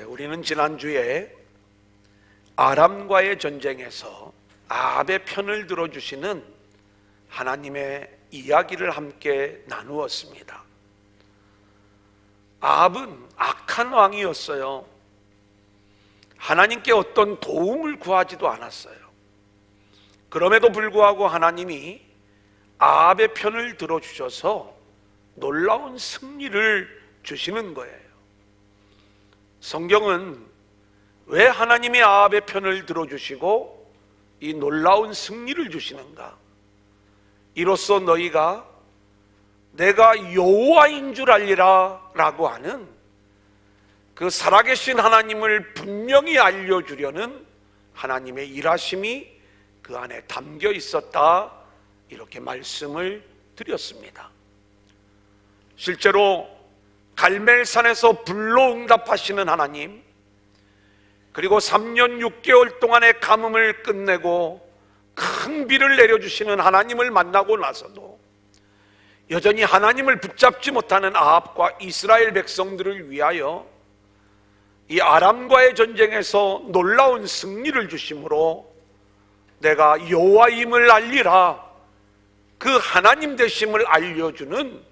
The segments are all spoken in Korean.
우리는 지난주에 아람과의 전쟁에서 아합의 편을 들어주시는 하나님의 이야기를 함께 나누었습니다. 아합은 악한 왕이었어요. 하나님께 어떤 도움을 구하지도 않았어요. 그럼에도 불구하고 하나님이 아합의 편을 들어주셔서 놀라운 승리를 주시는 거예요. 성경은 왜 하나님이 아합의 편을 들어주시고 이 놀라운 승리를 주시는가? 이로써 너희가 내가 여호와인 줄 알리라 라고 하는 그 살아계신 하나님을 분명히 알려주려는 하나님의 일하심이 그 안에 담겨 있었다, 이렇게 말씀을 드렸습니다. 실제로 갈멜산에서 불로 응답하시는 하나님, 그리고 3년 6개월 동안의 가뭄을 끝내고 큰 비를 내려주시는 하나님을 만나고 나서도 여전히 하나님을 붙잡지 못하는 아합과 이스라엘 백성들을 위하여 이 아람과의 전쟁에서 놀라운 승리를 주심으로 내가 여호와임을 알리라, 그 하나님 되심을 알려주는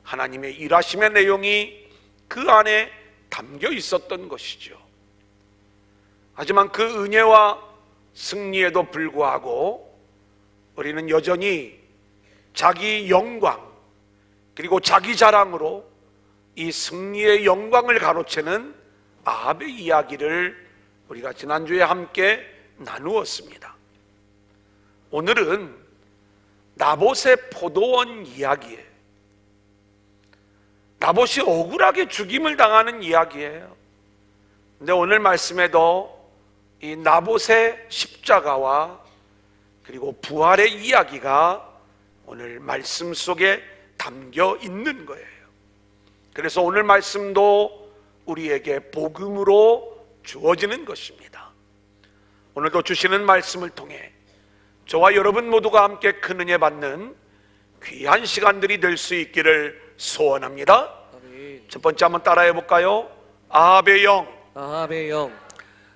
하나님의 일하심의 내용이 그 안에 담겨 있었던 것이죠. 하지만 그 은혜와 승리에도 불구하고 우리는 여전히 자기 영광 그리고 자기 자랑으로 이 승리의 영광을 가로채는 아합의 이야기를 우리가 지난주에 함께 나누었습니다. 오늘은 나봇의 포도원 이야기예요. 나봇이 억울하게 죽임을 당하는 이야기예요. 근데 오늘 말씀에도 이 나봇의 십자가와 그리고 부활의 이야기가 오늘 말씀 속에 담겨 있는 거예요. 그래서 오늘 말씀도 우리에게 복음으로 주어지는 것입니다. 오늘도 주시는 말씀을 통해 저와 여러분 모두가 함께 큰 은혜 받는 귀한 시간들이 될 수 있기를 소원합니다. 아멘. 첫 번째 한번 따라해 볼까요? 아합의 영. 아합의 영.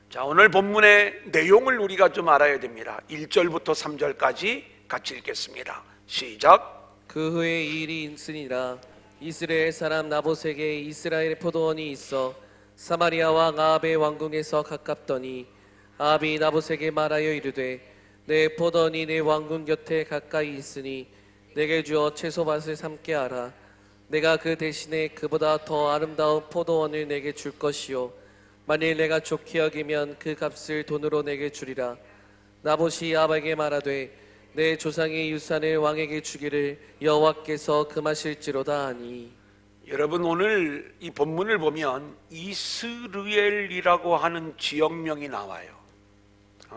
자, 오늘 본문의 내용을 우리가 좀 알아야 됩니다. 1절부터 3절까지 같이 읽겠습니다. 시작. 그 후에 이 일이 있으니라. 이스라엘 사람 나봇에게 이스라엘의 포도원이 있어 사마리아 왕 아합의 왕궁에서 가깝더니 아합이 나봇에게 말하여 이르되 내 포도원이 내 왕궁 곁에 가까이 있으니 내게 주어 채소밭을 삼게 하라. 내가 그 대신에 그보다 더 아름다운 포도원을 내게 줄 것이요 만일 내가 좋게 여기면 그 값을 돈으로 내게 주리라. 나봇이 아합에게 말하되 내 조상의 유산을 왕에게 주기를 여호와께서 금하실지로다 하니. 여러분, 오늘 이 본문을 보면 이스르엘이라고 하는 지역명이 나와요.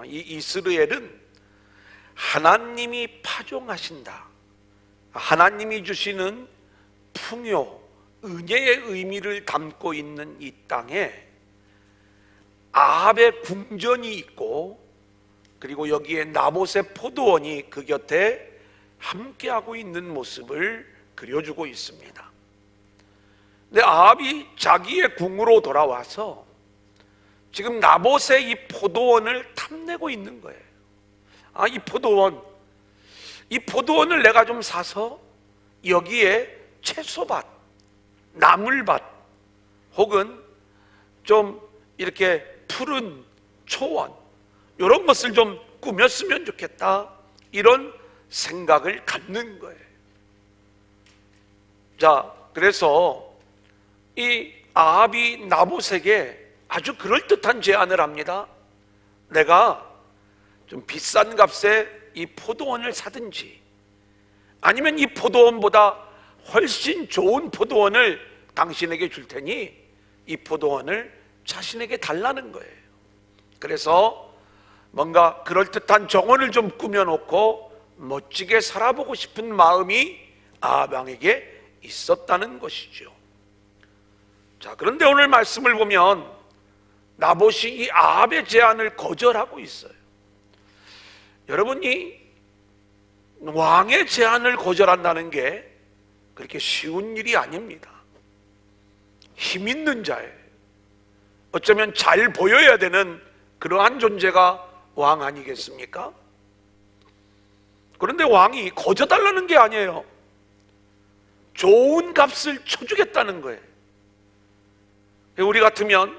이 이스르엘은 하나님이 파종하신다, 하나님이 주시는 풍요, 은혜의 의미를 담고 있는 이 땅에 아합의 궁전이 있고, 그리고 여기에 나봇의 포도원이 그 곁에 함께하고 있는 모습을 그려주고 있습니다. 근데 아합이 자기의 궁으로 돌아와서 지금 나봇의 이 포도원을 탐내고 있는 거예요. 이 포도원을 내가 좀 사서 여기에 채소밭, 나물밭, 혹은 좀 이렇게 푸른 초원, 이런 것을 좀 꾸몄으면 좋겠다, 이런 생각을 갖는 거예요. 자, 그래서 이 아합이 나봇에게 아주 그럴듯한 제안을 합니다. 내가 좀 비싼 값에 이 포도원을 사든지, 아니면 이 포도원보다 훨씬 좋은 포도원을 당신에게 줄 테니 이 포도원을 자신에게 달라는 거예요. 그래서 뭔가 그럴듯한 정원을 좀 꾸며놓고 멋지게 살아보고 싶은 마음이 아합 왕에게 있었다는 것이죠. 자, 그런데 오늘 말씀을 보면 나봇이 이 아합의 제안을 거절하고 있어요. 여러분이 왕의 제안을 거절한다는 게 그렇게 쉬운 일이 아닙니다. 힘 있는 자예요. 어쩌면 잘 보여야 되는 그러한 존재가 왕 아니겠습니까? 그런데 왕이 거저달라는 게 아니에요. 좋은 값을 쳐주겠다는 거예요. 우리 같으면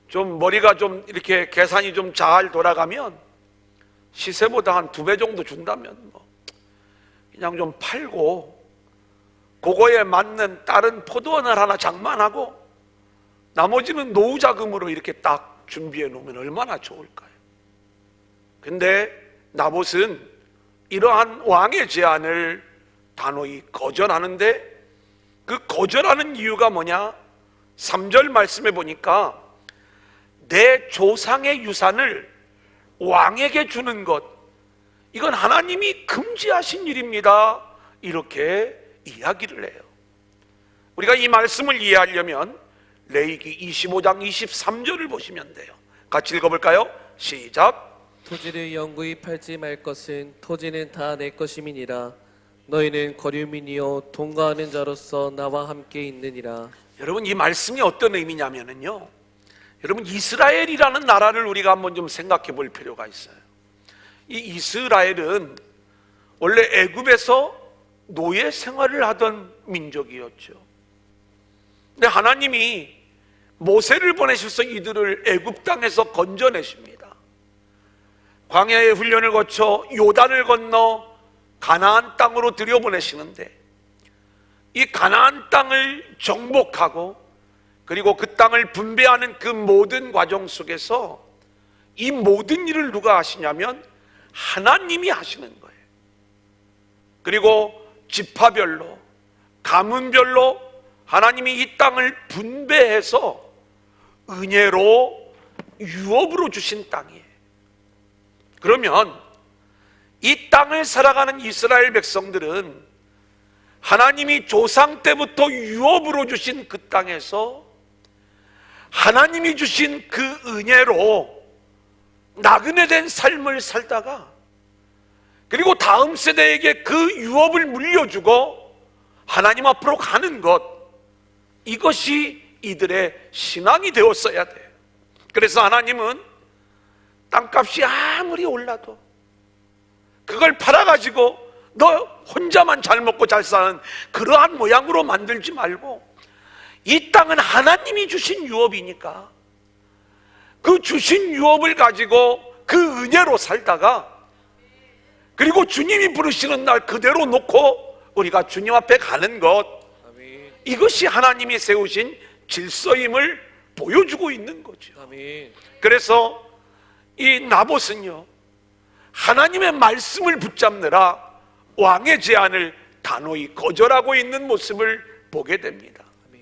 좀 머리가 좀 이렇게 계산이 좀 잘 돌아가면 시세보다 한 2배 정도 준다면 뭐 그냥 좀 팔고 그거에 맞는 다른 포도원을 하나 장만하고 나머지는 노후 자금으로 이렇게 딱 준비해 놓으면 얼마나 좋을까요? 근데 나봇은 이러한 왕의 제안을 단호히 거절하는데, 그 거절하는 이유가 뭐냐? 3절 말씀해 보니까 내 조상의 유산을 왕에게 주는 것, 이건 하나님이 금지하신 일입니다, 이렇게 이야기를 해요. 우리가 이 말씀을 이해하려면 레위기 25장 23절을 보시면 돼요. 같이 읽어볼까요? 시작. 토지를 영구히 팔지 말 것은 토지는 다 내 것임이니라. 너희는 거류민이요 동거하는 자로서 나와 함께 있느니라. 여러분, 이 말씀이 어떤 의미냐면요, 여러분, 이스라엘이라는 나라를 우리가 한번 좀 생각해 볼 필요가 있어요. 이 이스라엘은 원래 애굽에서 노예 생활을 하던 민족이었죠. 근데 하나님이 모세를 보내셔서 이들을 애굽 땅에서 건져내십니다. 광야의 훈련을 거쳐 요단을 건너 가나안 땅으로 들여보내시는데, 이 가나안 땅을 정복하고 그리고 그 땅을 분배하는 그 모든 과정 속에서 이 모든 일을 누가 하시냐면 하나님이 하시는 거예요. 그리고 지파별로, 가문별로 하나님이 이 땅을 분배해서 은혜로 유업으로 주신 땅이에요. 그러면 이 땅을 살아가는 이스라엘 백성들은 하나님이 조상 때부터 유업으로 주신 그 땅에서 하나님이 주신 그 은혜로 나그네 된 삶을 살다가, 그리고 다음 세대에게 그 유업을 물려주고 하나님 앞으로 가는 것, 이것이 이들의 신앙이 되었어야 돼요. 그래서 하나님은 땅값이 아무리 올라도 그걸 팔아가지고 너 혼자만 잘 먹고 잘 사는 그러한 모양으로 만들지 말고, 이 땅은 하나님이 주신 유업이니까 그 주신 유업을 가지고 그 은혜로 살다가, 그리고 주님이 부르시는 날 그대로 놓고 우리가 주님 앞에 가는 것, 아멘. 이것이 하나님이 세우신 질서임을 보여주고 있는 거죠. 아멘. 그래서 이 나봇은요, 하나님의 말씀을 붙잡느라 왕의 제안을 단호히 거절하고 있는 모습을 보게 됩니다. 아멘.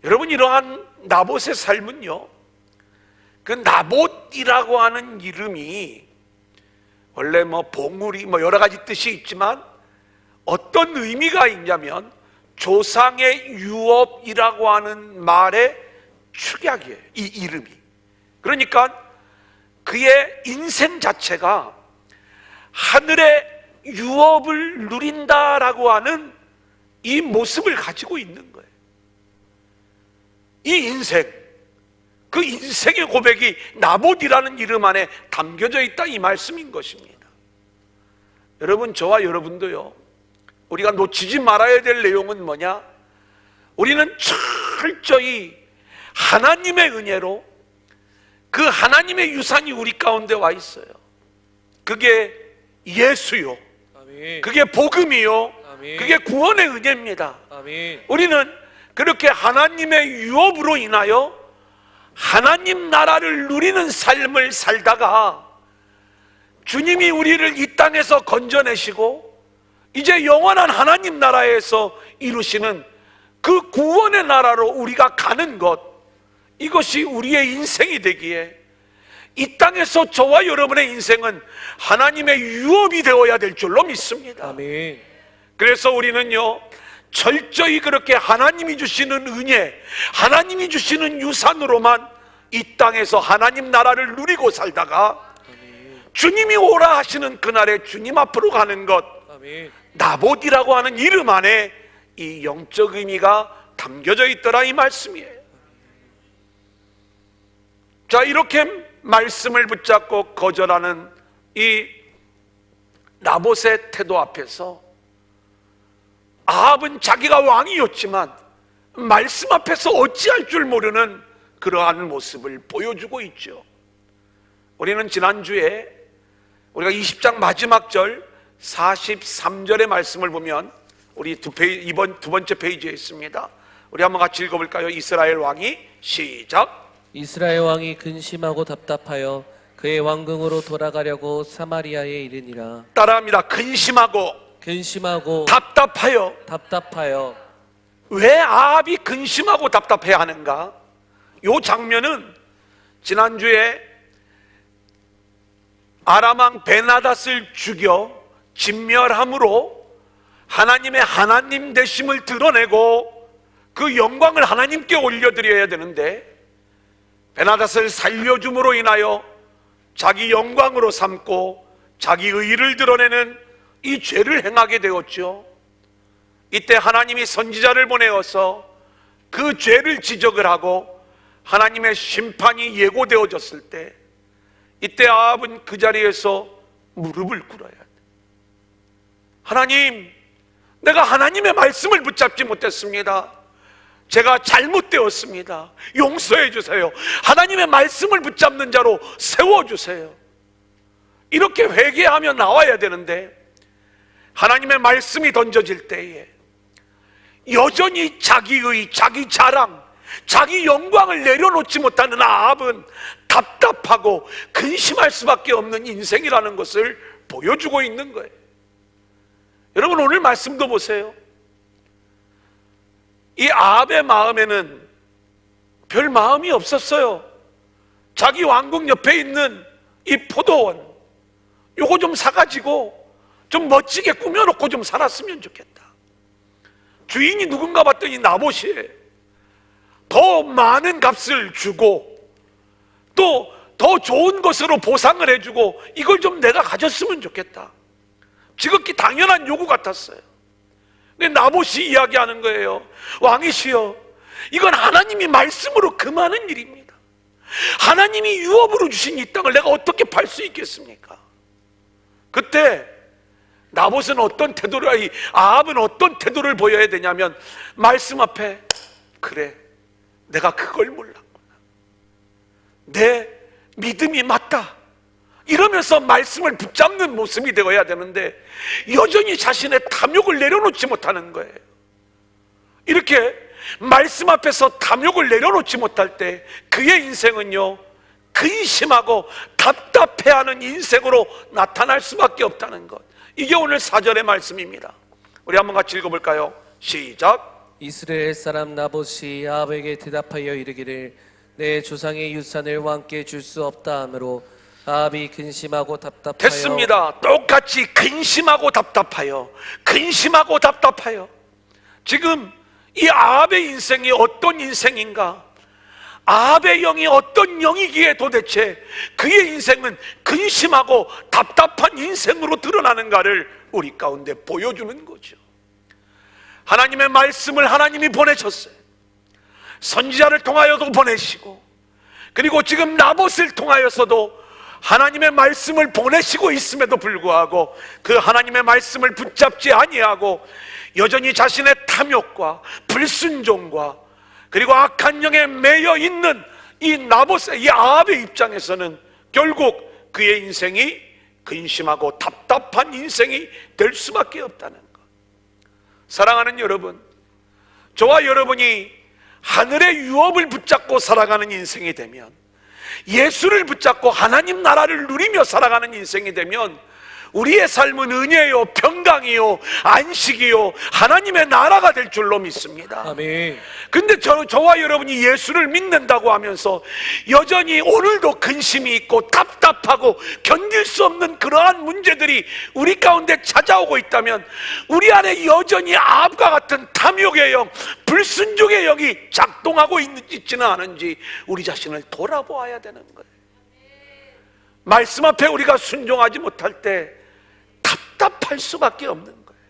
여러분, 이러한 나봇의 삶은요, 그 나봇이라고 하는 이름이 원래 뭐 봉우리 뭐 여러 가지 뜻이 있지만 어떤 의미가 있냐면 조상의 유업이라고 하는 말의 축약이에요, 이 이름이. 그러니까 그의 인생 자체가 하늘의 유업을 누린다라고 하는 이 모습을 가지고 있는 거예요. 이 인생, 그 인생의 고백이 나봇이라는 이름 안에 담겨져 있다, 이 말씀인 것입니다. 여러분, 저와 여러분도요, 우리가 놓치지 말아야 될 내용은 뭐냐? 우리는 철저히 하나님의 은혜로 그 하나님의 유산이 우리 가운데 와 있어요. 그게 예수요, 아멘. 그게 복음이요, 아멘. 그게 구원의 은혜입니다. 아멘. 우리는 그렇게 하나님의 유업으로 인하여 하나님 나라를 누리는 삶을 살다가 주님이 우리를 이 땅에서 건져내시고 이제 영원한 하나님 나라에서 이루시는 그 구원의 나라로 우리가 가는 것, 이것이 우리의 인생이 되기에 이 땅에서 저와 여러분의 인생은 하나님의 유업이 되어야 될 줄로 믿습니다. 아멘. 그래서 우리는요, 철저히 그렇게 하나님이 주시는 은혜, 하나님이 주시는 유산으로만 이 땅에서 하나님 나라를 누리고 살다가 주님이 오라 하시는 그날에 주님 앞으로 가는 것, 아멘. 나봇이라고 하는 이름 안에 이 영적 의미가 담겨져 있더라, 이 말씀이에요. 자, 이렇게 말씀을 붙잡고 거절하는 이 나봇의 태도 앞에서 아합은 자기가 왕이었지만 말씀 앞에서 어찌할 줄 모르는 그러한 모습을 보여주고 있죠. 우리는 지난주에 우리가 20장 마지막 절 43절의 말씀을 보면 우리 이번 두 번째 페이지에 있습니다. 우리 한번 같이 읽어볼까요? 이스라엘 왕이 시작. 이스라엘 왕이 근심하고 답답하여 그의 왕궁으로 돌아가려고 사마리아에 이르니라. 따라합니다. 근심하고 답답하여. 왜 아합이 근심하고 답답해 하는가? 이 장면은 지난주에 아람 왕 베나닷을 죽여 진멸함으로 하나님의 하나님 되심을 드러내고 그 영광을 하나님께 올려드려야 되는데, 베나닷을 살려줌으로 인하여 자기 영광으로 삼고 자기 의의를 드러내는 이 죄를 행하게 되었죠. 이때 하나님이 선지자를 보내어서 그 죄를 지적을 하고 하나님의 심판이 예고되어졌을 때, 이때 아합은 그 자리에서 무릎을 꿇어야 돼. 하나님, 내가 하나님의 말씀을 붙잡지 못했습니다. 제가 잘못되었습니다. 용서해 주세요. 하나님의 말씀을 붙잡는 자로 세워주세요. 이렇게 회개하며 나와야 되는데, 하나님의 말씀이 던져질 때에 여전히 자기의, 자기 자랑, 자기 영광을 내려놓지 못하는 아합은 답답하고 근심할 수밖에 없는 인생이라는 것을 보여주고 있는 거예요. 여러분, 오늘 말씀도 보세요. 이 아합의 마음에는 별 마음이 없었어요. 자기 왕궁 옆에 있는 이 포도원, 요거 좀 사가지고 좀 멋지게 꾸며놓고 좀 살았으면 좋겠다. 주인이 누군가 봤더니 나봇이에요. 더 많은 값을 주고 또 더 좋은 것으로 보상을 해주고 이걸 좀 내가 가졌으면 좋겠다. 지극히 당연한 요구 같았어요. 근데 나봇이 이야기하는 거예요. 왕이시여, 이건 하나님이 말씀으로 금하는 일입니다. 하나님이 유업으로 주신 이 땅을 내가 어떻게 팔 수 있겠습니까? 그때 나봇은 아합은 어떤 태도를 보여야 되냐면, 말씀 앞에, 그래, 내가 그걸 몰랐구나, 내 믿음이 맞다, 이러면서 말씀을 붙잡는 모습이 되어야 되는데, 여전히 자신의 탐욕을 내려놓지 못하는 거예요. 이렇게 말씀 앞에서 탐욕을 내려놓지 못할 때 그의 인생은요, 근심하고 답답해하는 인생으로 나타날 수밖에 없다는 것, 이게 오늘 4절의 말씀입니다. 우리 한번 같이 읽어볼까요? 시작. 이스라엘 사람 나봇이 아합에게 대답하여 이르기를 내 조상의 유산을 왕께 줄 수 없다 하므로 아합이 근심하고 답답하여. 됐습니다. 똑같이 근심하고 답답하여. 지금 이 아합의 인생이 어떤 인생인가? 아합의 영이 어떤 영이기에 도대체 그의 인생은 근심하고 답답한 인생으로 드러나는가를 우리 가운데 보여주는 거죠. 하나님의 말씀을 하나님이 보내셨어요. 선지자를 통하여도 보내시고, 그리고 지금 나봇을 통하여서도 하나님의 말씀을 보내시고 있음에도 불구하고 그 하나님의 말씀을 붙잡지 아니하고 여전히 자신의 탐욕과 불순종과 그리고 악한 영에 매여 있는 이 나봇의, 이 아합의 입장에서는 결국 그의 인생이 근심하고 답답한 인생이 될 수밖에 없다는 것. 사랑하는 여러분, 저와 여러분이 하늘의 유업을 붙잡고 살아가는 인생이 되면, 예수를 붙잡고 하나님 나라를 누리며 살아가는 인생이 되면 우리의 삶은 은혜요, 평강이요, 안식이요, 하나님의 나라가 될 줄로 믿습니다. 아멘. 근데 저와 여러분이 예수를 믿는다고 하면서 여전히 오늘도 근심이 있고 답답하고 견딜 수 없는 그러한 문제들이 우리 가운데 찾아오고 있다면, 우리 안에 여전히 아합과 같은 탐욕의 영, 불순종의 영이 작동하고 있지는 않은지 우리 자신을 돌아보아야 되는 거예요. 말씀 앞에 우리가 순종하지 못할 때 답답할 수밖에 없는 거예요.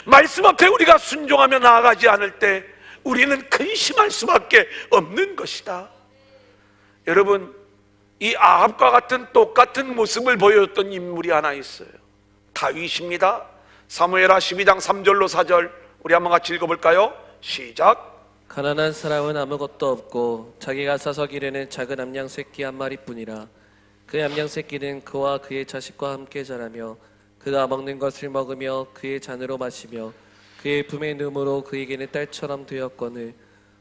말씀 앞에 우리가 순종하며 나아가지 않을 때 우리는 근심할 수밖에 없는 것이다. 여러분, 이 아합과 같은 똑같은 모습을 보여줬던 인물이 하나 있어요. 다윗입니다. 사무엘하 12장 3절로 4절 우리 한번 같이 읽어볼까요? 시작. 가난한 사람은 아무것도 없고 자기가 사서 기르는 작은 암양 새끼 한 마리뿐이라. 그 암양 새끼는 그와 그의 자식과 함께 자라며 그가 먹는 것을 먹으며 그의 잔으로 마시며 그의 품에 누움으로 그에게는 딸처럼 되었거늘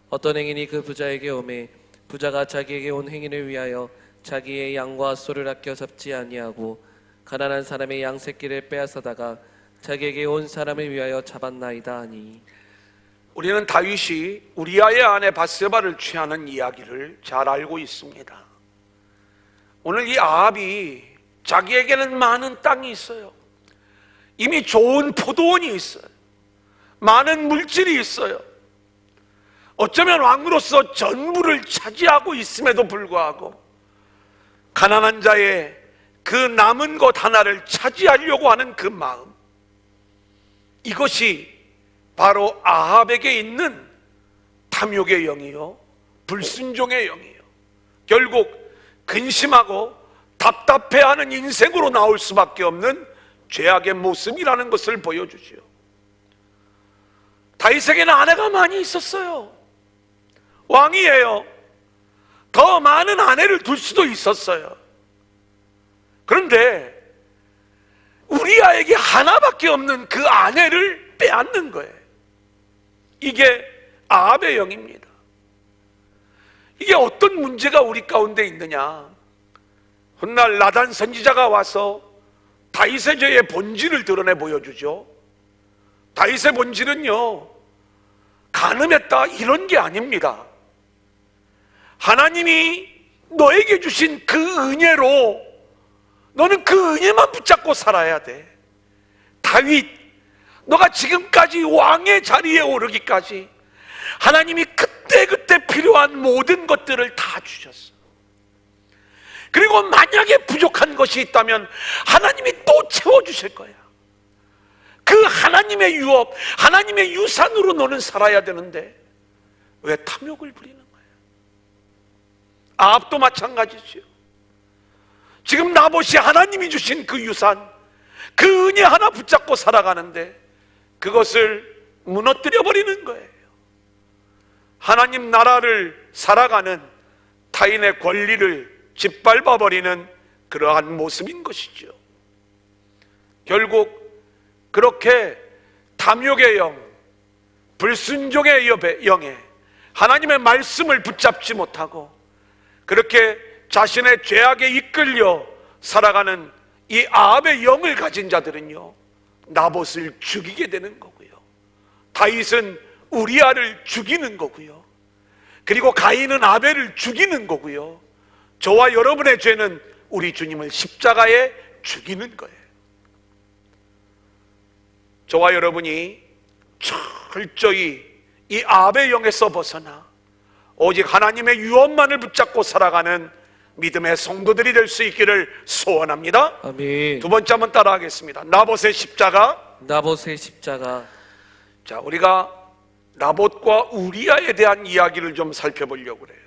어떤 행인이 그 부자에게 오매 부자가 자기에게 온 행인을 위하여 자기의 양과 소를 아껴 잡지 아니하고 가난한 사람의 양 새끼를 빼앗아다가 자기에게 온 사람을 위하여 잡았나이다 하니. 우리는 다윗이 우리아의 아내 바세바를 취하는 이야기를 잘 알고 있습니다. 오늘 이 아합이 자기에게는 많은 땅이 있어요. 이미 좋은 포도원이 있어요. 많은 물질이 있어요. 어쩌면 왕으로서 전부를 차지하고 있음에도 불구하고 가난한 자의 그 남은 것 하나를 차지하려고 하는 그 마음, 이것이 바로 아합에게 있는 탐욕의 영이요, 불순종의 영이요, 결국 근심하고 답답해하는 인생으로 나올 수밖에 없는 죄악의 모습이라는 것을 보여주지요. 다윗에게는 아내가 많이 있었어요. 왕이에요. 더 많은 아내를 둘 수도 있었어요. 그런데 우리아에게 하나밖에 없는 그 아내를 빼앗는 거예요. 이게 아합의 영입니다. 이게 어떤 문제가 우리 가운데 있느냐? 훗날 나단 선지자가 와서 다윗의 죄의 본질을 드러내 보여주죠. 다윗의 본질은요, 간음했다 이런 게 아닙니다. 하나님이 너에게 주신 그 은혜로 너는 그 은혜만 붙잡고 살아야 돼. 다윗, 너가 지금까지 왕의 자리에 오르기까지 하나님이 그때그때 필요한 모든 것들을 다 주셨어. 그리고 만약에 부족한 것이 있다면 하나님이 또 채워주실 거야. 그 하나님의 유업, 하나님의 유산으로 너는 살아야 되는데 왜 탐욕을 부리는 거야? 아합도 마찬가지죠. 지금 나봇이 하나님이 주신 그 유산, 그 은혜 하나 붙잡고 살아가는데 그것을 무너뜨려 버리는 거예요. 하나님 나라를 살아가는 타인의 권리를 짓밟아 버리는 그러한 모습인 것이죠. 결국 그렇게 탐욕의 영, 불순종의 영에 하나님의 말씀을 붙잡지 못하고 그렇게 자신의 죄악에 이끌려 살아가는 이 아합의 영을 가진 자들은요, 나봇을 죽이게 되는 거고요, 다윗은 우리아를 죽이는 거고요, 그리고 가인은 아벨을 죽이는 거고요, 저와 여러분의 죄는 우리 주님을 십자가에 죽이는 거예요. 저와 여러분이 철저히 이 아합의 영에서 벗어나 오직 하나님의 유업만을 붙잡고 살아가는 믿음의 성도들이 될 수 있기를 소원합니다. 아멘. 두 번째 한번 따라하겠습니다. 나봇의 십자가. 나봇의 십자가. 자, 우리가 나봇과 우리아에 대한 이야기를 좀 살펴보려고 그래요.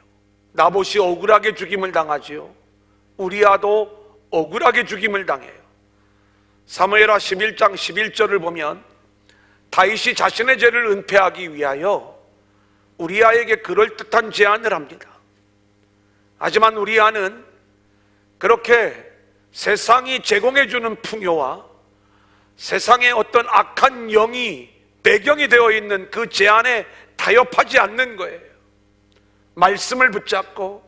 나봇이 억울하게 죽임을 당하지요. 우리아도 억울하게 죽임을 당해요. 사무엘하 11장 11절을 보면 다윗이 자신의 죄를 은폐하기 위하여 우리아에게 그럴듯한 제안을 합니다. 하지만 우리아는 그렇게 세상이 제공해주는 풍요와 세상의 어떤 악한 영이 배경이 되어 있는 그 제안에 타협하지 않는 거예요. 말씀을 붙잡고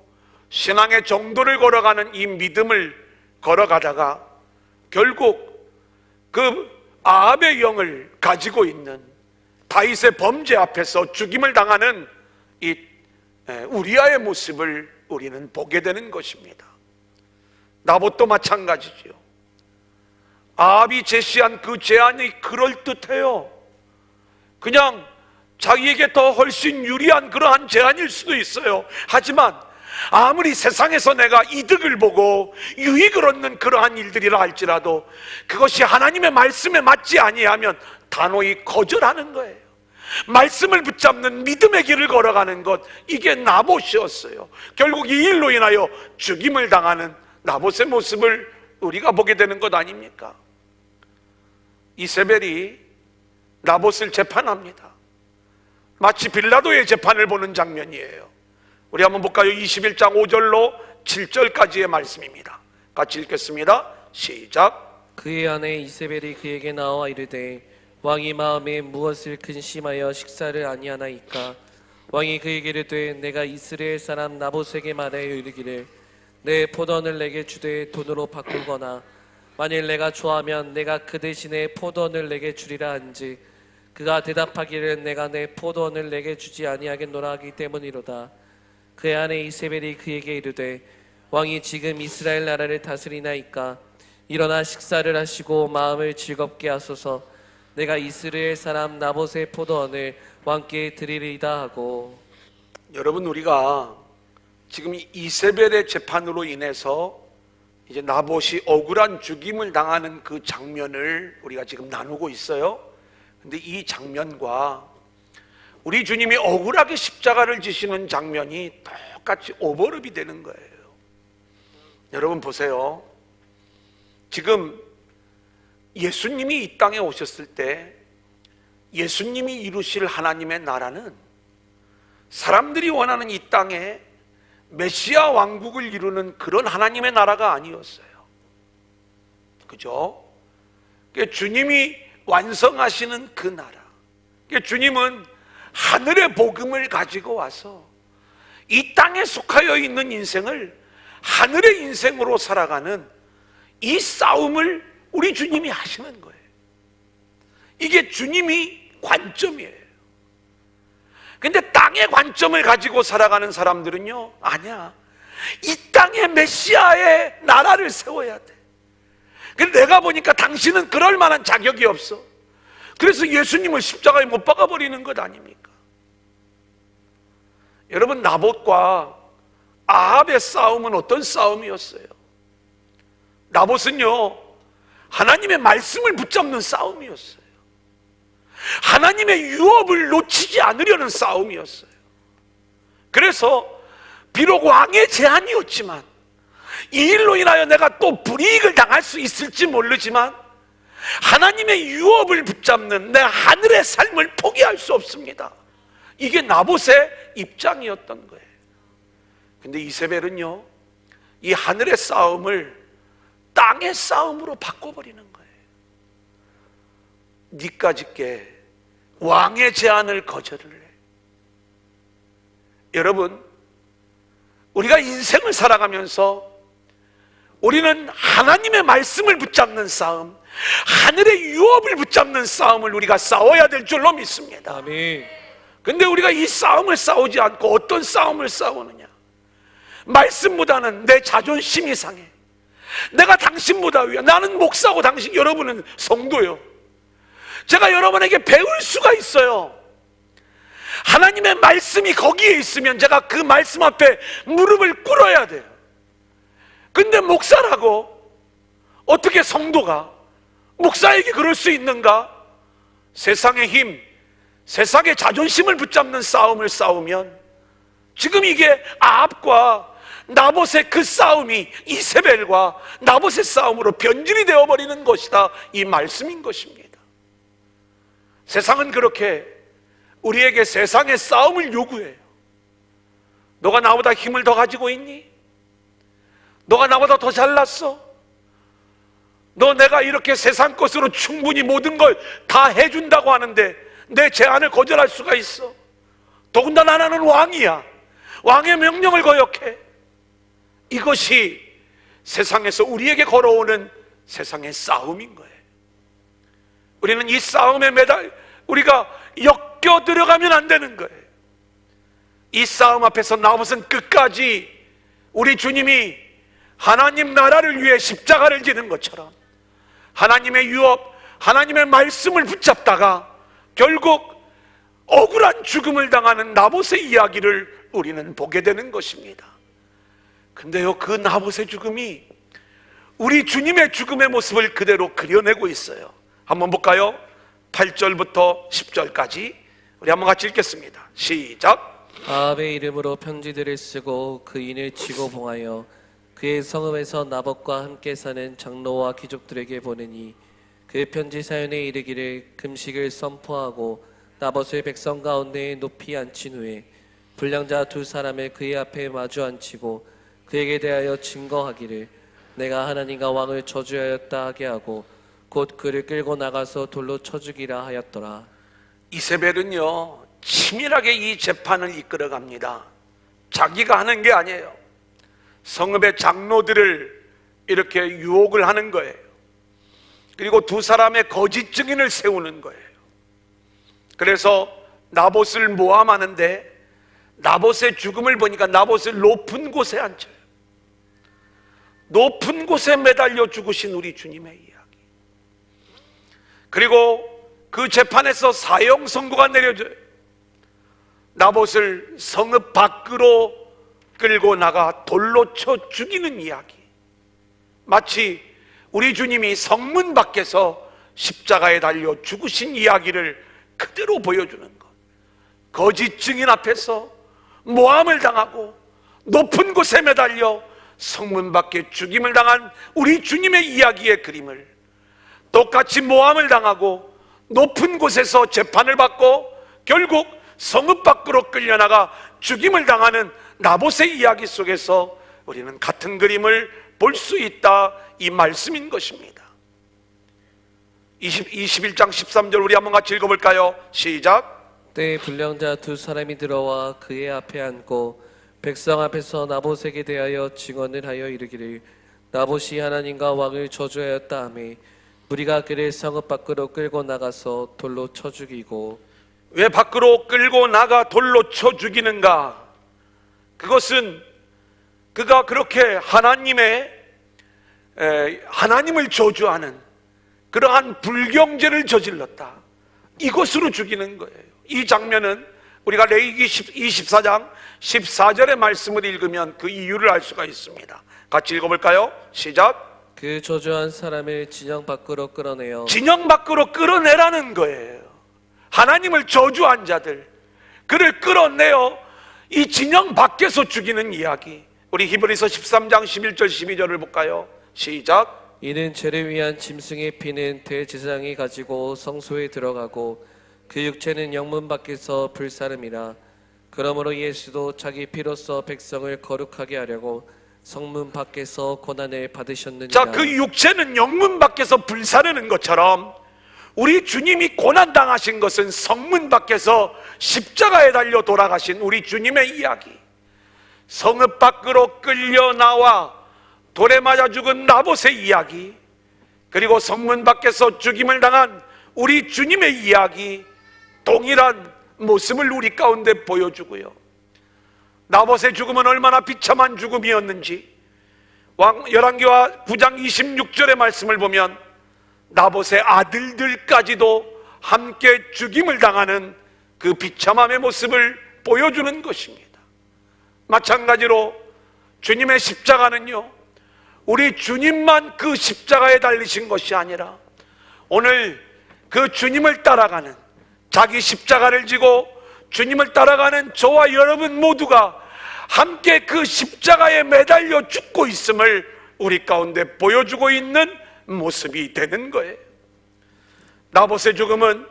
신앙의 정도를 걸어가는 이 믿음을 걸어가다가 결국 그 아합의 영을 가지고 있는 다윗의 범죄 앞에서 죽임을 당하는 이 우리아의 모습을 우리는 보게 되는 것입니다. 나봇도 마찬가지죠. 아합이 제시한 그 제안이 그럴듯해요. 그냥 자기에게 더 훨씬 유리한 그러한 제안일 수도 있어요. 하지만 아무리 세상에서 내가 이득을 보고 유익을 얻는 그러한 일들이라 할지라도 그것이 하나님의 말씀에 맞지 아니하면 단호히 거절하는 거예요. 말씀을 붙잡는 믿음의 길을 걸어가는 것, 이게 나봇이었어요. 결국 이 일로 인하여 죽임을 당하는 나봇의 모습을 우리가 보게 되는 것 아닙니까? 이세벨이 나봇을 재판합니다. 마치 빌라도의 재판을 보는 장면이에요. 우리 한번 볼까요? 21장 5절로 7절까지의 말씀입니다. 같이 읽겠습니다. 시작. 그의 아내 이세벨이 그에게 나와 이르되 왕이 마음에 무엇을 근심하여 식사를 아니하나이까? 왕이 그에게 이르되 내가 이스라엘 사람 나봇에게 말하여 이르기를 내 포도원을 내게 주되 돈으로 바꾸거나 만일 내가 좋아하면 내가 그 대신에 포도원을 내게 주리라 한즉 그가 대답하기를 내가 내 포도원을 내게 주지 아니하겠노라 하기 때문이로다. 그의 아내 이세벨이 그에게 이르되 왕이 지금 이스라엘 나라를 다스리나이까? 일어나 식사를 하시고 마음을 즐겁게 하소서. 내가 이스라엘 사람 나봇의 포도원을 왕께 드리리이다 하고. 여러분, 우리가 지금 이 이세벨의 재판으로 인해서 이제 나봇이 억울한 죽임을 당하는 그 장면을 우리가 지금 나누고 있어요. 근데 이 장면과 우리 주님이 억울하게 십자가를 지시는 장면이 똑같이 오버랩이 되는 거예요. 여러분 보세요. 지금 예수님이 이 땅에 오셨을 때 예수님이 이루실 하나님의 나라는 사람들이 원하는 이 땅에 메시아 왕국을 이루는 그런 하나님의 나라가 아니었어요. 그죠? 그러니까 주님이 완성하시는 그 나라, 그러니까 주님은 하늘의 복음을 가지고 와서 이 땅에 속하여 있는 인생을 하늘의 인생으로 살아가는 이 싸움을 우리 주님이 하시는 거예요. 이게 주님이 관점이에요. 근데 땅의 관점을 가지고 살아가는 사람들은요, 아니야, 이 땅에 메시아의 나라를 세워야 돼. 근데 내가 보니까 당신은 그럴 만한 자격이 없어. 그래서 예수님을 십자가에 못 박아버리는 것 아닙니까? 여러분, 나봇과 아합의 싸움은 어떤 싸움이었어요? 나봇은요, 하나님의 말씀을 붙잡는 싸움이었어요. 하나님의 유업을 놓치지 않으려는 싸움이었어요. 그래서 비록 왕의 제안이었지만 이 일로 인하여 내가 또 불이익을 당할 수 있을지 모르지만 하나님의 유업을 붙잡는 내 하늘의 삶을 포기할 수 없습니다. 이게 나봇의 입장이었던 거예요. 근데 이세벨은요, 이 하늘의 싸움을 땅의 싸움으로 바꿔버리는 거예요. 니까짓게 왕의 제안을 거절을 해. 여러분, 우리가 인생을 살아가면서 우리는 하나님의 말씀을 붙잡는 싸움, 하늘의 유업을 붙잡는 싸움을 우리가 싸워야 될 줄로 믿습니다. 아멘. 근데 우리가 이 싸움을 싸우지 않고 어떤 싸움을 싸우느냐? 말씀보다는 내 자존심이 상해. 내가 당신보다 위야. 나는 목사고 당신, 여러분은 성도요. 제가 여러분에게 배울 수가 있어요. 하나님의 말씀이 거기에 있으면 제가 그 말씀 앞에 무릎을 꿇어야 돼요. 근데 목사라고 어떻게 성도가 목사에게 그럴 수 있는가? 세상의 힘, 세상의 자존심을 붙잡는 싸움을 싸우면 지금 이게 아합과 나봇의 그 싸움이 이세벨과 나봇의 싸움으로 변질이 되어버리는 것이다, 이 말씀인 것입니다. 세상은 그렇게 우리에게 세상의 싸움을 요구해요. 너가 나보다 힘을 더 가지고 있니? 너가 나보다 더 잘났어? 너 내가 이렇게 세상 것으로 충분히 모든 걸 다 해준다고 하는데 내 제안을 거절할 수가 있어? 더군다나 나는 왕이야. 왕의 명령을 거역해. 이것이 세상에서 우리에게 걸어오는 세상의 싸움인 거예요. 우리는 이 싸움에 우리가 엮여 들어가면 안 되는 거예요. 이 싸움 앞에서 나봇은 끝까지 우리 주님이 하나님 나라를 위해 십자가를 지는 것처럼 하나님의 유업, 하나님의 말씀을 붙잡다가 결국 억울한 죽음을 당하는 나봇의 이야기를 우리는 보게 되는 것입니다. 근데요, 그 나봇의 죽음이 우리 주님의 죽음의 모습을 그대로 그려내고 있어요. 한번 볼까요? 8절부터 10절까지 우리 한번 같이 읽겠습니다. 시작. 아합의 이름으로 편지들을 쓰고 그 인을 치고 봉하여 그의 성읍에서 나봇과 함께 사는 장로와 귀족들에게 보내니 그 편지 사연에 이르기를 금식을 선포하고 나봇을 백성 가운데에 높이 앉힌 후에 불량자 두 사람을 그의 앞에 마주 앉히고 그에게 대하여 증거하기를 내가 하나님과 왕을 저주하였다 하게 하고 곧 그를 끌고 나가서 돌로 쳐 죽이라 하였더라. 이세벨은요 치밀하게 이 재판을 이끌어갑니다. 자기가 하는 게 아니에요. 성읍의 장로들을 이렇게 유혹을 하는 거예요. 그리고 두 사람의 거짓 증인을 세우는 거예요. 그래서 나봇을 모함하는데 나봇의 죽음을 보니까 나봇을 높은 곳에 앉혀요. 높은 곳에 매달려 죽으신 우리 주님의 이야기. 그리고 그 재판에서 사형 선고가 내려져요. 나봇을 성읍 밖으로 끌고 나가 돌로 쳐 죽이는 이야기. 마치 우리 주님이 성문 밖에서 십자가에 달려 죽으신 이야기를 그대로 보여주는 것. 거짓 증인 앞에서 모함을 당하고 높은 곳에 매달려 성문 밖에 죽임을 당한 우리 주님의 이야기의 그림을 똑같이 모함을 당하고 높은 곳에서 재판을 받고 결국 성읍 밖으로 끌려나가 죽임을 당하는 나봇의 이야기 속에서 우리는 같은 그림을 볼 수 있다, 이 말씀인 것입니다. 21장 13절 우리 한번 같이 읽어볼까요? 시작. 때에 불량자 두 사람이 들어와 그의 앞에 앉고 백성 앞에서 나봇에게 대하여 증언을 하여 이르기를 나봇이 하나님과 왕을 저주하였다 하며 무리가 그를 성읍 밖으로 끌고 나가서 돌로 쳐 죽이고. 왜 밖으로 끌고 나가 돌로 쳐 죽이는가? 그것은 그가 그렇게 하나님을 저주하는 그러한 불경죄를 저질렀다, 이것으로 죽이는 거예요. 이 장면은 우리가 레위기 24장 14절의 말씀을 읽으면 그 이유를 알 수가 있습니다. 같이 읽어볼까요? 시작. 그 저주한 사람을 진영 밖으로 끌어내어. 진영 밖으로 끌어내라는 거예요. 하나님을 저주한 자들, 그를 끌어내어 이 진영 밖에서 죽이는 이야기. 우리 히브리서 13장 11절 12절을 볼까요? 시작. 이는 죄를 위한 짐승의 피는 대제사장이 가지고 성소에 들어가고 그 육체는 영문 밖에서 불사름이라. 그러므로 예수도 자기 피로써 백성을 거룩하게 하려고 성문 밖에서 고난을 받으셨느니라. 자, 그 육체는 영문 밖에서 불사르는 것처럼 우리 주님이 고난당하신 것은 성문 밖에서 십자가에 달려 돌아가신 우리 주님의 이야기. 성읍 밖으로 끌려 나와 돌에 맞아 죽은 나봇의 이야기, 그리고 성문 밖에서 죽임을 당한 우리 주님의 이야기, 동일한 모습을 우리 가운데 보여주고요. 나봇의 죽음은 얼마나 비참한 죽음이었는지 열왕기하 9장 26절의 말씀을 보면 나봇의 아들들까지도 함께 죽임을 당하는 그 비참함의 모습을 보여주는 것입니다. 마찬가지로 주님의 십자가는요, 우리 주님만 그 십자가에 달리신 것이 아니라 오늘 그 주님을 따라가는, 자기 십자가를 지고 주님을 따라가는 저와 여러분 모두가 함께 그 십자가에 매달려 죽고 있음을 우리 가운데 보여주고 있는 모습이 되는 거예요. 나봇의 죽음은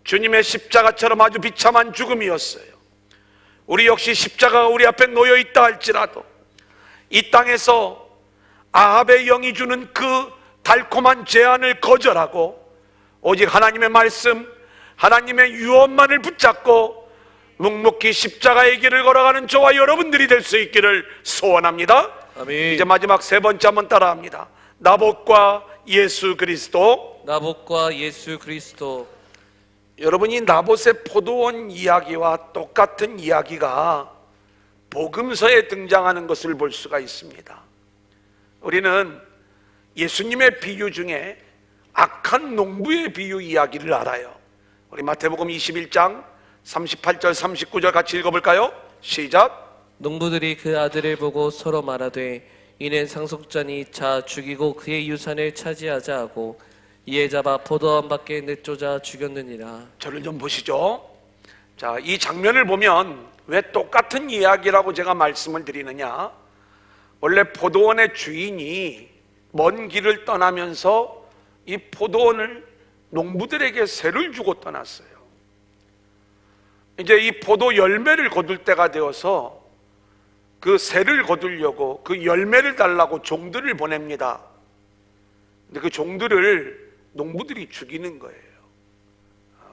주님의 십자가처럼 아주 비참한 죽음이었어요. 우리 역시 십자가가 우리 앞에 놓여 있다 할지라도 이 땅에서 아합의 영이 주는 그 달콤한 제안을 거절하고 오직 하나님의 말씀, 하나님의 유언만을 붙잡고 묵묵히 십자가의 길을 걸어가는 저와 여러분들이 될 수 있기를 소원합니다. 아멘. 이제 마지막 세 번째 한번 따라합니다. 나봇과 예수 그리스도. 나봇과 예수 그리스도. 여러분이 나봇의 포도원 이야기와 똑같은 이야기가 복음서에 등장하는 것을 볼 수가 있습니다. 우리는 예수님의 비유 중에 악한 농부의 비유 이야기를 알아요. 우리 마태복음 21장 38절 39절 같이 읽어볼까요? 시작. 농부들이 그 아들을 보고 서로 말하되 이는 상속자니 자 죽이고 그의 유산을 차지하자 하고 이에 잡아 포도원 밖에 내쫓아 죽였느니라. 저를 좀 보시죠. 자, 이 장면을 보면 왜 똑같은 이야기라고 제가 말씀을 드리느냐? 원래 포도원의 주인이 먼 길을 떠나면서 이 포도원을 농부들에게 세를 주고 떠났어요. 이제 이 포도 열매를 거둘 때가 되어서 그 세를 거두려고 그 열매를 달라고 종들을 보냅니다. 근데 그 종들을 농부들이 죽이는 거예요.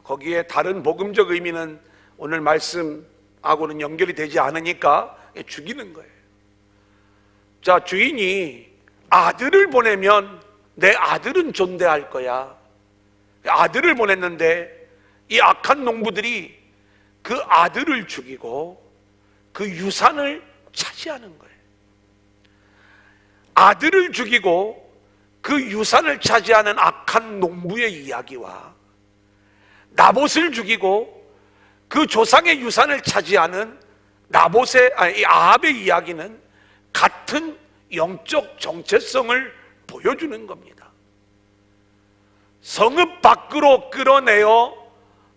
거기에 다른 복음적 의미는 오늘 말씀하고는 연결이 되지 않으니까 죽이는 거예요. 자, 주인이 아들을 보내면 내 아들은 존대할 거야. 아들을 보냈는데 이 악한 농부들이 그 아들을 죽이고 그 유산을 차지하는 거예요. 아들을 죽이고 그 유산을 차지하는 악한 농부의 이야기와 나봇을 죽이고 그 조상의 유산을 차지하는 아합의 이야기는 같은 영적 정체성을 보여주는 겁니다. 성읍 밖으로 끌어내어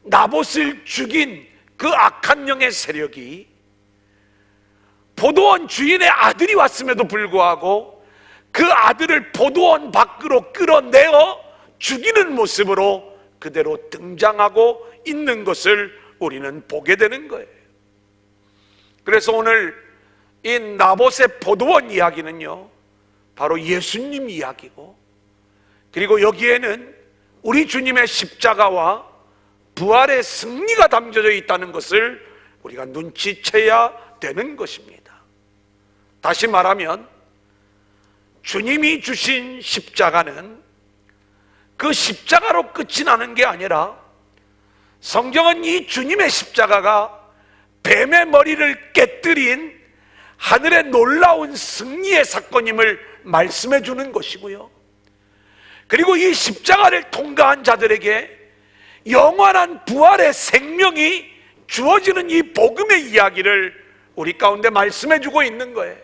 나봇을 죽인 그 악한 영의 세력이 포도원 주인의 아들이 왔음에도 불구하고 그 아들을 포도원 밖으로 끌어내어 죽이는 모습으로 그대로 등장하고 있는 것을 우리는 보게 되는 거예요. 그래서 오늘 이 나봇의 포도원 이야기는요, 바로 예수님 이야기고, 그리고 여기에는 우리 주님의 십자가와 부활의 승리가 담겨져 있다는 것을 우리가 눈치채야 되는 것입니다. 다시 말하면 주님이 주신 십자가는 그 십자가로 끝이 나는 게 아니라 성경은 이 주님의 십자가가 뱀의 머리를 깨뜨린 하늘의 놀라운 승리의 사건임을 말씀해 주는 것이고요, 그리고 이 십자가를 통과한 자들에게 영원한 부활의 생명이 주어지는 이 복음의 이야기를 우리 가운데 말씀해 주고 있는 거예요.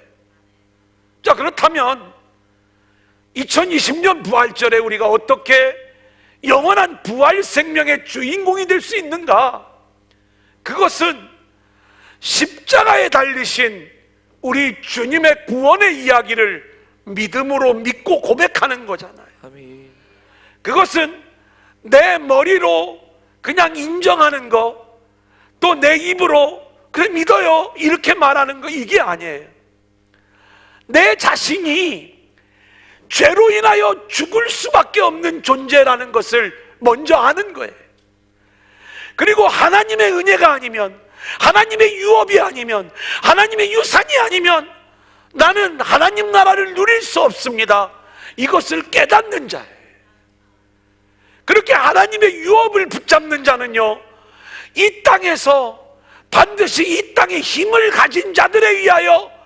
자, 그렇다면 2020년 부활절에 우리가 어떻게 영원한 부활 생명의 주인공이 될 수 있는가? 그것은 십자가에 달리신 우리 주님의 구원의 이야기를 믿음으로 믿고 고백하는 거잖아요. 아멘. 그것은 내 머리로 그냥 인정하는 거, 또 내 입으로 그래 믿어요 이렇게 말하는 거, 이게 아니에요. 내 자신이 죄로 인하여 죽을 수밖에 없는 존재라는 것을 먼저 아는 거예요. 그리고 하나님의 은혜가 아니면, 하나님의 유업이 아니면, 하나님의 유산이 아니면 나는 하나님 나라를 누릴 수 없습니다. 이것을 깨닫는 자예요. 그렇게 하나님의 유업을 붙잡는 자는요, 이 땅에서 반드시 이 땅의 힘을 가진 자들에 의하여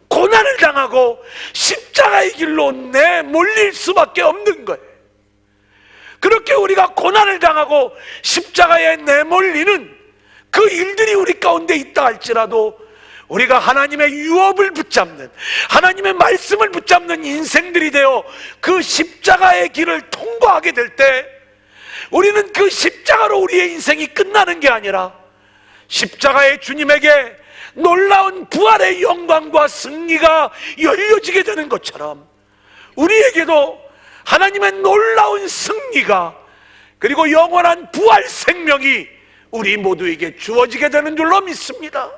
고난을 당하고 십자가의 길로 내몰릴 수밖에 없는 거예요. 그렇게 우리가 고난을 당하고 십자가에 내몰리는 그 일들이 우리 가운데 있다 할지라도 우리가 하나님의 유업을 붙잡는, 하나님의 말씀을 붙잡는 인생들이 되어 그 십자가의 길을 통과하게 될 때 우리는 그 십자가로 우리의 인생이 끝나는 게 아니라 십자가의 주님에게 놀라운 부활의 영광과 승리가 열려지게 되는 것처럼 우리에게도 하나님의 놀라운 승리가, 그리고 영원한 부활 생명이 우리 모두에게 주어지게 되는 줄로 믿습니다.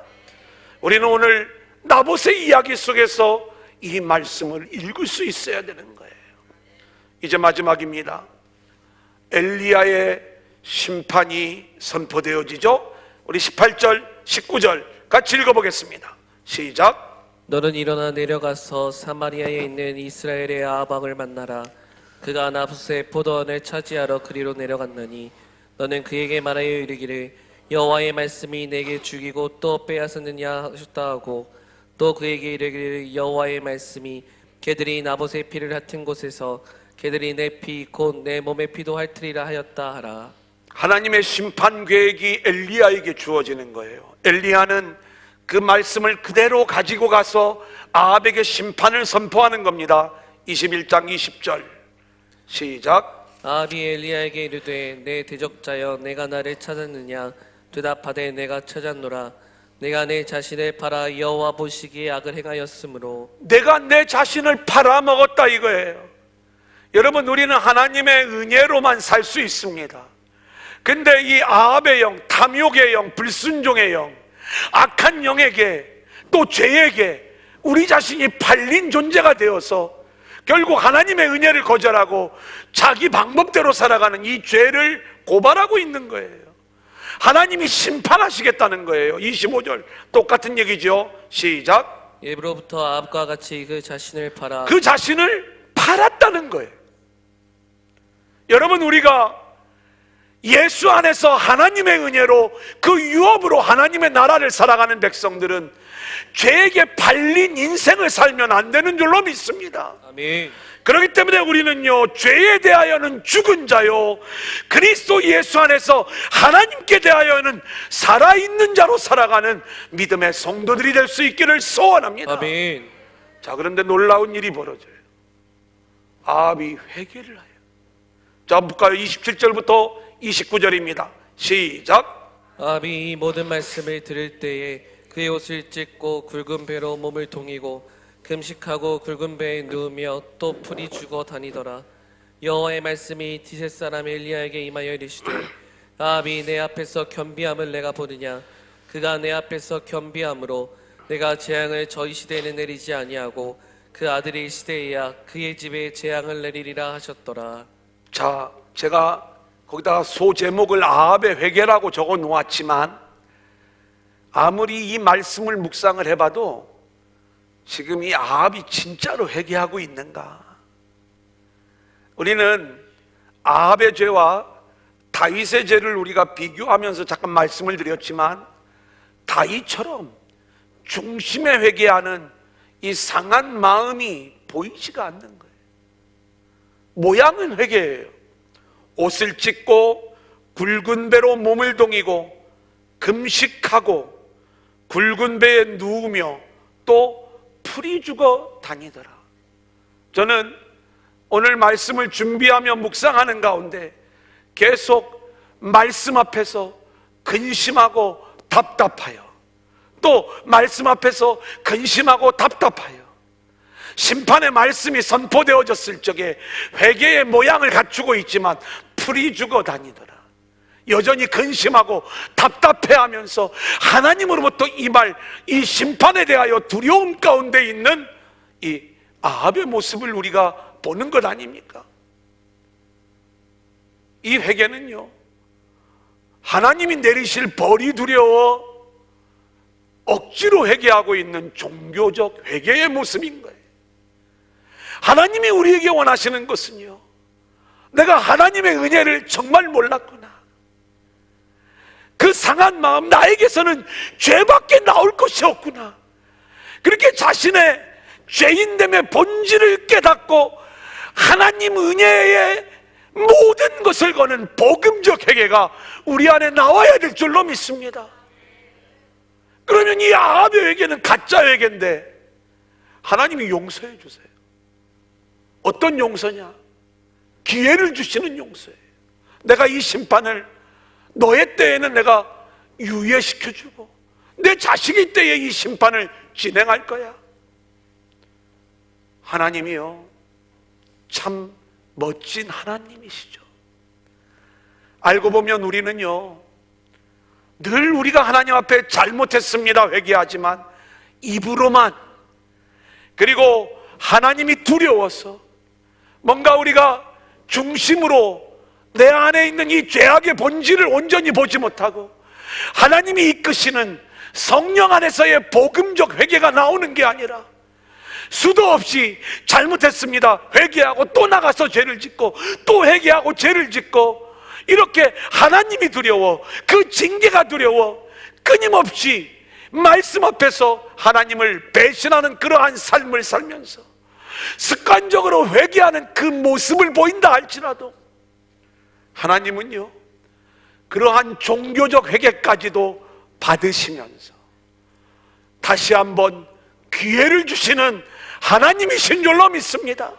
우리는 오늘 나봇의 이야기 속에서 이 말씀을 읽을 수 있어야 되는 거예요. 이제 마지막입니다. 엘리야의 심판이 선포되어지죠. 우리 18절, 19절 같이 읽어보겠습니다. 시작. 너는 일어나 내려가서 사마리아에 있는 이스라엘의 아합왕을 만나라. 그가 나봇의 포도원을 차지하러 그리로 내려갔느니 너는 그에게 말하여 이르기를 여호와의 말씀이 내게 죽이고 또 빼앗았느냐 하셨다 하고, 또 그에게 이르기를 여호와의 말씀이 개들이 나봇의 피를 핥은 곳에서 개들이 내 피 곧 내 몸의 피도 핥으리라 하였다 하라. 하나님의 심판 계획이 엘리야에게 주어지는 거예요. 엘리야는 그 말씀을 그대로 가지고 가서 아합에게 심판을 선포하는 겁니다. 21장 20절 시작. 아합이 엘리야에게 이르되 내 대적자여 내가 나를 찾았느냐? 대답하되 내가 찾았노라. 내가 내 자신을 팔아 여호와 보시기에 악을 행하였으므로 내가 내 자신을 팔아먹었다 이거예요. 여러분, 우리는 하나님의 은혜로만 살 수 있습니다. 근데 이 아합의 영, 탐욕의 영, 불순종의 영, 악한 영에게 또 죄에게 우리 자신이 팔린 존재가 되어서 결국 하나님의 은혜를 거절하고 자기 방법대로 살아가는 이 죄를 고발하고 있는 거예요. 하나님이 심판하시겠다는 거예요. 25절 똑같은 얘기죠. 시작. 예부로부터 아합과 같이 그 자신을 팔아 그 자신을 팔았다는 거예요. 여러분, 우리가 예수 안에서 하나님의 은혜로 그 유업으로 하나님의 나라를 살아가는 백성들은 죄에게 팔린 인생을 살면 안 되는 줄로 믿습니다. 아멘. 그렇기 때문에 우리는요, 죄에 대하여는 죽은 자요, 그리스도 예수 안에서 하나님께 대하여는 살아있는 자로 살아가는 믿음의 성도들이 될 수 있기를 소원합니다. 아멘. 자, 그런데 놀라운 일이 벌어져요. 아합이 회개를 해요. 자, 볼까요? 27절부터 29절입니다. 시작. 아합이 이 모든 말씀을 들을 때에 그의 옷을 찢고 굵은 배로 몸을 동이고 금식하고 굵은 배에 누우며 또 풀이 죽어 다니더라. 여호와의 말씀이 디셋 사람 엘리야에게 임하여 이르시되 아합이 내 앞에서 겸비함을 내가 보느냐. 그가 내 앞에서 겸비함으로 내가 재앙을 저희 시대에는 내리지 아니하고 그 아들의 시대에야 그의 집에 재앙을 내리리라 하셨더라. 자, 제가 거기다가 소제목을 아합의 회개라고 적어 놓았지만 아무리 이 말씀을 묵상을 해봐도 지금 이 아합이 진짜로 회개하고 있는가? 우리는 아합의 죄와 다윗의 죄를 우리가 비교하면서 잠깐 말씀을 드렸지만 다윗처럼 중심에 회개하는 이 상한 마음이 보이지가 않는 거예요. 모양은 회개예요. 옷을 찢고 굵은 배로 몸을 동이고 금식하고 굵은 배에 누우며 또 풀이 죽어 다니더라. 저는 오늘 말씀을 준비하며 묵상하는 가운데 계속 말씀 앞에서 근심하고 답답하여, 또 말씀 앞에서 근심하고 답답하여 심판의 말씀이 선포되어졌을 적에 회개의 모양을 갖추고 있지만 풀이 죽어 다니더라. 여전히 근심하고 답답해하면서 하나님으로부터 임할 이 심판에 대하여 두려움 가운데 있는 이 아합의 모습을 우리가 보는 것 아닙니까? 이 회개는요, 하나님이 내리실 벌이 두려워 억지로 회개하고 있는 종교적 회개의 모습인 거예요. 하나님이 우리에게 원하시는 것은요, 내가 하나님의 은혜를 정말 몰랐구나, 그 상한 마음, 나에게서는 죄밖에 나올 것이 없구나, 그렇게 자신의 죄인됨의 본질을 깨닫고 하나님 은혜의 모든 것을 거는 복음적 회개가 우리 안에 나와야 될 줄로 믿습니다. 그러면 이 아합의 회개는 가짜 회개인데 하나님이 용서해 주세요. 어떤 용서냐? 기회를 주시는 용서예요. 내가 이 심판을 너의 때에는 내가 유예시켜주고 내 자식의 때에 이 심판을 진행할 거야. 하나님이요, 참 멋진 하나님이시죠. 알고 보면 우리는요, 늘 우리가 하나님 앞에 잘못했습니다 회개하지만 입으로만, 그리고 하나님이 두려워서 뭔가 우리가 중심으로 내 안에 있는 이 죄악의 본질을 온전히 보지 못하고 하나님이 이끄시는 성령 안에서의 복음적 회개가 나오는 게 아니라 수도 없이 잘못했습니다 회개하고 또 나가서 죄를 짓고 또 회개하고 죄를 짓고, 이렇게 하나님이 두려워, 그 징계가 두려워 끊임없이 말씀 앞에서 하나님을 배신하는 그러한 삶을 살면서 습관적으로 회개하는 그 모습을 보인다 할지라도 하나님은요, 그러한 종교적 회개까지도 받으시면서 다시 한번 기회를 주시는 하나님이신 줄로 믿습니다.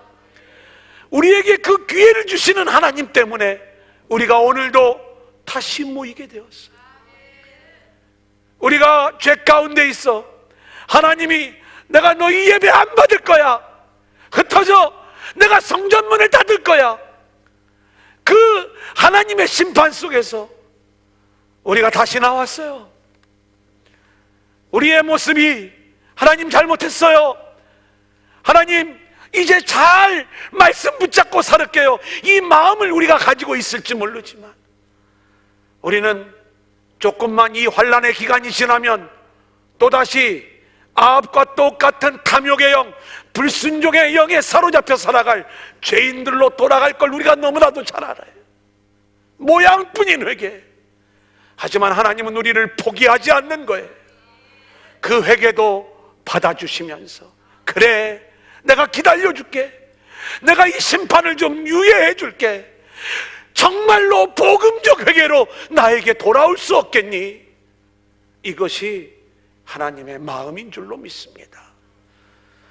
우리에게 그 기회를 주시는 하나님 때문에 우리가 오늘도 다시 모이게 되었어요. 우리가 죄 가운데 있어 하나님이 내가 너희 예배 안 받을 거야, 흩어져 내가 성전문을 닫을 거야, 그 하나님의 심판 속에서 우리가 다시 나왔어요. 우리의 모습이 하나님 잘못했어요, 하나님 이제 잘 말씀 붙잡고 살을게요, 이 마음을 우리가 가지고 있을지 모르지만 우리는 조금만 이 환난의 기간이 지나면 또다시 아합과 똑같은 탐욕의 영, 불순종의 영에 사로잡혀 살아갈 죄인들로 돌아갈 걸 우리가 너무나도 잘 알아요. 모양뿐인 회개. 하지만 하나님은 우리를 포기하지 않는 거예요. 그 회개도 받아주시면서 그래, 내가 기다려줄게, 내가 이 심판을 좀 유예해 줄게, 정말로 복음적 회개로 나에게 돌아올 수 없겠니? 이것이 하나님의 마음인 줄로 믿습니다.